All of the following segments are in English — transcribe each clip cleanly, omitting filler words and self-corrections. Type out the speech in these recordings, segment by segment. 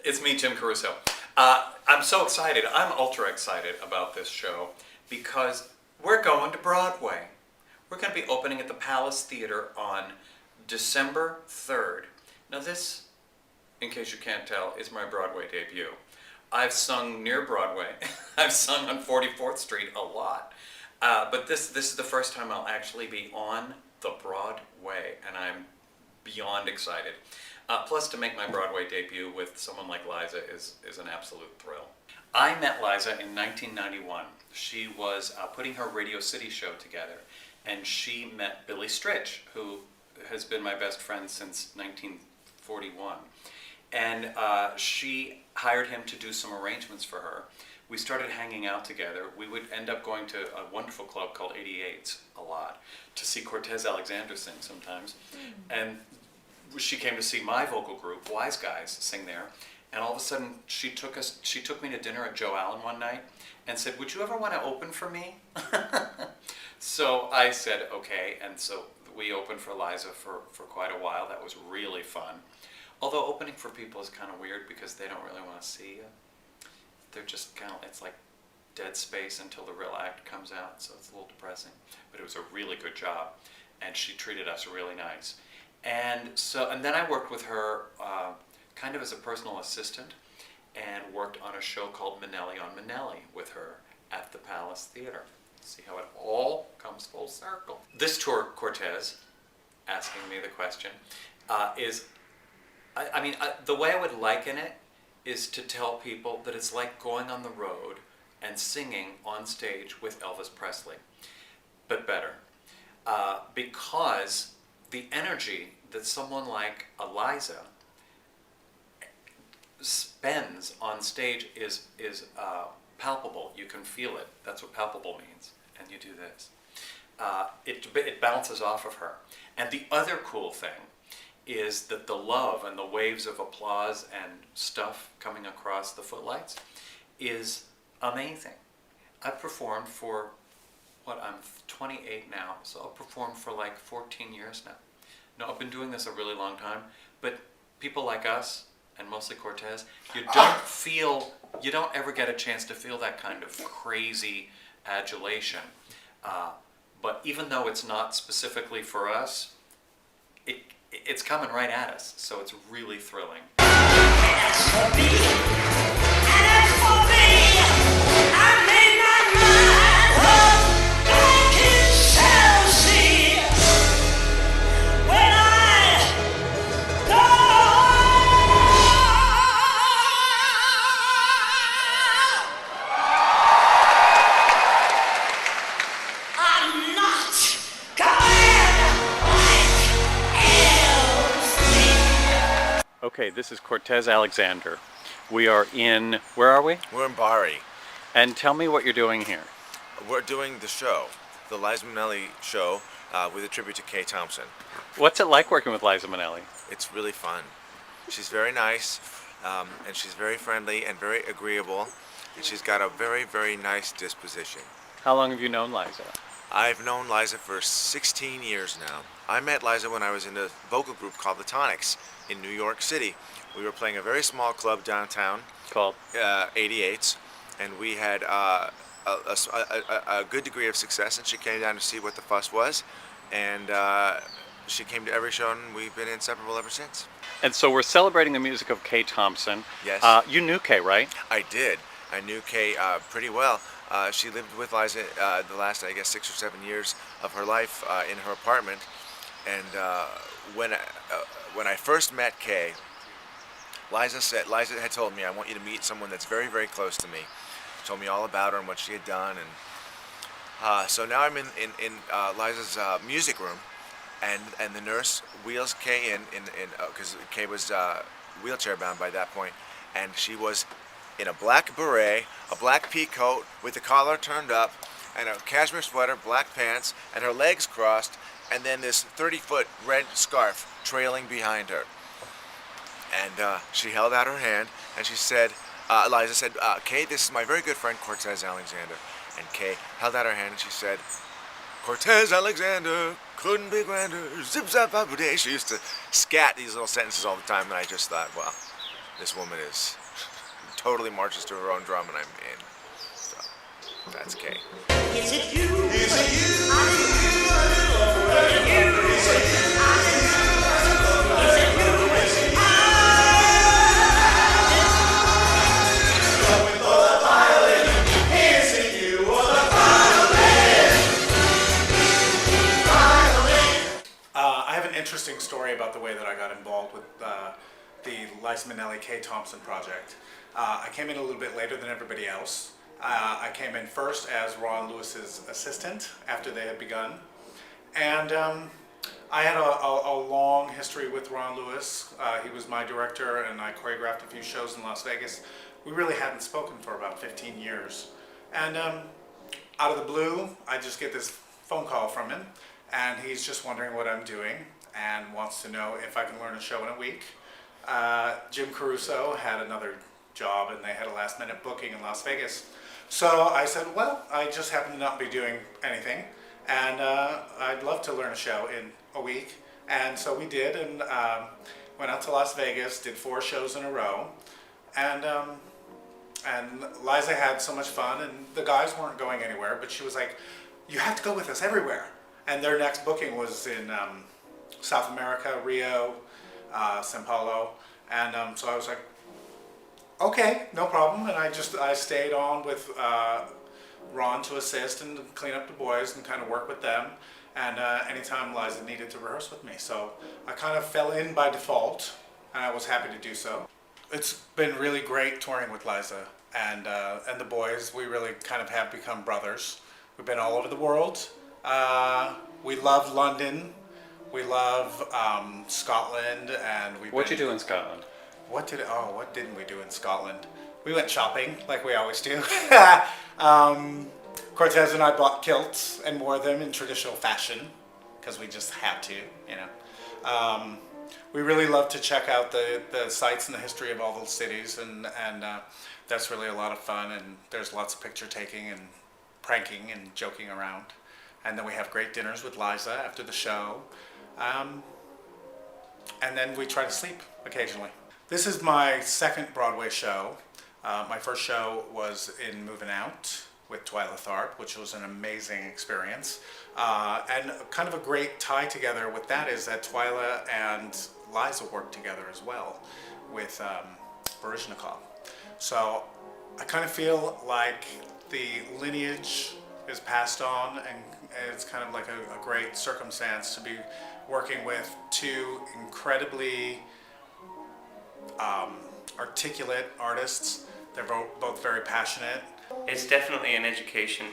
It's me, Jim Caruso. I'm so excited. I'm ultra excited about this show because we're going to Broadway. We're going to be opening at the Palace Theater on December 3rd. Now this, in case you can't tell, is my Broadway debut. I've sung near Broadway. I've sung on 44th Street a lot. But this is the first time I'll actually be on the Broadway, and I'm beyond excited. Plus, to make my Broadway debut with someone like Liza is an absolute thrill. I met Liza in 1991. She was putting her Radio City show together, and she met Billy Stritch, who has been my best friend since 1941. And she hired him to do some arrangements for her. We started hanging out together. We would end up going to a wonderful club called 88's a lot to see Cortez Alexander sing sometimes. And she came to see my vocal group, Wise Guys, sing there. And all of a sudden, she took me to dinner at Joe Allen one night and said, "Would you ever want to open for me?" So I said, okay. And so we opened for Liza for quite a while. That was really fun. Although opening for people is kind of weird because they don't really want to see you. They're just kind of, it's like dead space until the real act comes out, so it's a little depressing. But it was a really good job, and she treated us really nice. And then I worked with her kind of as a personal assistant, and worked on a show called Minnelli on Minnelli with her at the Palace Theater. See how it all comes full circle. This tour, Cortez, asking me the question, is, the way I would liken it is to tell people that it's like going on the road and singing on stage with Elvis Presley, but better. Because the energy that someone like Liza spends on stage is palpable. You can feel it. That's what palpable means. And you do this. It bounces off of her. And the other cool thing is that the love and the waves of applause and stuff coming across the footlights is amazing. I've performed for, I'm 28 now, so I've performed for like 14 years now. No, I've been doing this a really long time, but people like us, and mostly Cortez, you don't ever get a chance to feel that kind of crazy adulation. But even though it's not specifically for us, it's coming right at us, so it's really thrilling. As for me, I made my mind up back in Chelsea. When I go, I'm not Okay, this is Cortez Alexander. We are in, where are we? We're in Bari. And tell me what you're doing here. We're doing the show, the Liza Minnelli show, with a tribute to Kay Thompson. What's it like working with Liza Minnelli? It's really fun. She's very nice, and she's very friendly and very agreeable, and she's got a very, very nice disposition. How long have you known Liza? I've known Liza for 16 years now. I met Liza when I was in a vocal group called the Tonics in New York City. We were playing a very small club downtown called 88's, and we had a good degree of success, and she came down to see what the fuss was, and she came to every show, and we've been inseparable ever since. And so we're celebrating the music of Kay Thompson. Yes. You knew Kay, right? I did. I knew Kay pretty well. She lived with Liza the last, I guess, 6 or 7 years of her life in her apartment. And when I first met Kay, Liza had told me, "I want you to meet someone that's very, very close to me." She told me all about her and what she had done. And so now I'm in Liza's music room, and the nurse wheels Kay in because Kay was wheelchair bound by that point, and she was in a black beret, a black pea coat with the collar turned up, and a cashmere sweater, black pants, and her legs crossed, and then this 30-foot red scarf trailing behind her. And she held out her hand, and she said, Liza said, "Kay, this is my very good friend Cortez Alexander." And Kay held out her hand, and she said, "Cortez Alexander couldn't be grander, zip zap up day." She used to scat these little sentences all the time, and I just thought, well, this woman is totally marches to her own drum, and I'm in. So that's Kay. Is it you? Is it you? Is it you? I have an interesting story about the way that I got involved with the Liza Minnelli K. Thompson project. I came in a little bit later than everybody else. I came in first as Ron Lewis's assistant after they had begun. And I had a long history with Ron Lewis. He was my director and I choreographed a few shows in Las Vegas. We really hadn't spoken for about 15 years. And out of the blue, I just get this phone call from him. And he's just wondering what I'm doing and wants to know if I can learn a show in a week. Jim Caruso had another job and they had a last minute booking in Las Vegas. So I said, well, I just happen to not be doing anything and I'd love to learn a show in a week. And so we did and went out to Las Vegas, did 4 shows in a row. And Liza had so much fun and the guys weren't going anywhere, but she was like, you have to go with us everywhere. And their next booking was in South America, Rio, Sao Paulo, and so I was like, okay, no problem. And I stayed on with Ron to assist and clean up the boys and kind of work with them. And anytime Liza needed to rehearse with me, so I kind of fell in by default, and I was happy to do so. It's been really great touring with Liza and the boys. We really kind of have become brothers. We've been all over the world. We love London, we love Scotland, and What'd you do in Scotland? What didn't we do in Scotland? We went shopping, like we always do. Cortez and I bought kilts and wore them in traditional fashion, because we just had to, you know. We really love to check out the sites and the history of all those cities, and that's really a lot of fun, and there's lots of picture taking and pranking and joking around. And then we have great dinners with Liza after the show. And then we try to sleep occasionally. This is my second Broadway show. My first show was in Moving Out with Twyla Tharp, which was an amazing experience. And kind of a great tie together with that is that Twyla and Liza worked together as well with Baryshnikov. So I kind of feel like the lineage is passed on, and it's kind of like a great circumstance to be working with 2 incredibly articulate artists. They're both very passionate. It's definitely an education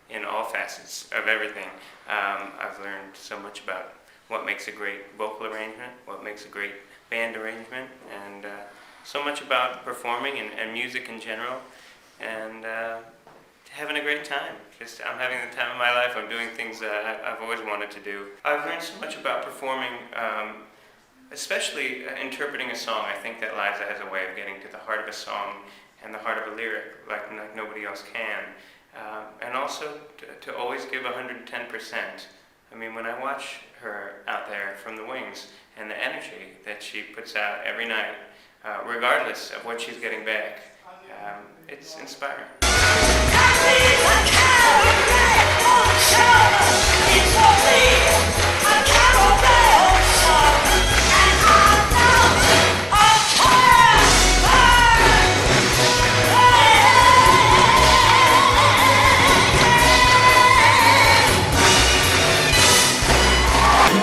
in all facets of everything. I've learned so much about what makes a great vocal arrangement, what makes a great band arrangement, and so much about performing and music in general, and having a great time. I'm having the time of my life. I'm doing things that I've always wanted to do. I've learned so much about performing, especially interpreting a song. I think that Liza has a way of getting to the heart of a song and the heart of a lyric like nobody else can. And also to always give 110%. I mean, when I watch her out there from the wings and the energy that she puts out every night, regardless of what she's getting back, it's inspiring.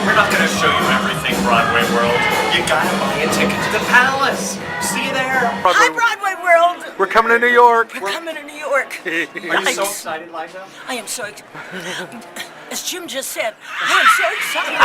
We're not going to show you everything, Broadway World. You gotta buy a ticket to the Palace. See you there. Hi, Broadway World. We're coming to New York. We're coming to New York. Are you so excited, Liza? I am so excited. As Jim just said, I am so excited.